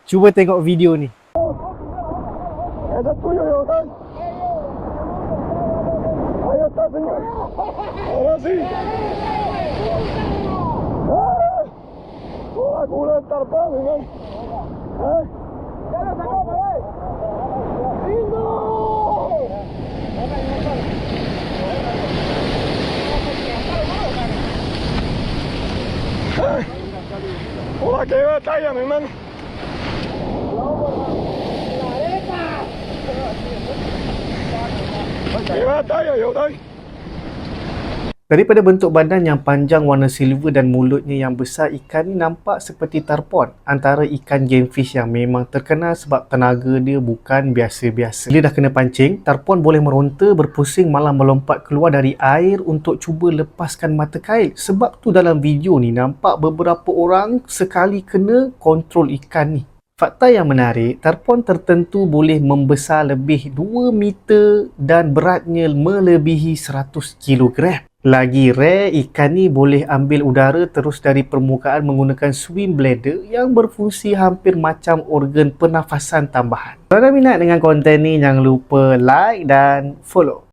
Cuba tengok video ni. Ada tuyul ya kan? Ayo tak dengar. Orasi. Aku ulang terbang dengan. Jangan takut, boleh. Indo. Olah kewa tayar memang. Kewa tayar ya kan? Daripada bentuk badan yang panjang warna silver dan mulutnya yang besar, ikan ni nampak seperti tarpon, antara ikan gamefish yang memang terkenal sebab tenaga dia bukan biasa-biasa. Bila dah kena pancing, tarpon boleh meronta, berpusing, malah melompat keluar dari air untuk cuba lepaskan mata kail. Sebab tu dalam video ni nampak beberapa orang sekali kena kontrol ikan ni. Fakta yang menarik, tarpon tertentu boleh membesar lebih 2 meter dan beratnya melebihi 100 kilogram. Lagi rare, ikan ni boleh ambil udara terus dari permukaan menggunakan swim bladder yang berfungsi hampir macam organ pernafasan tambahan. Kalau anda minat dengan konten ni, jangan lupa like dan follow.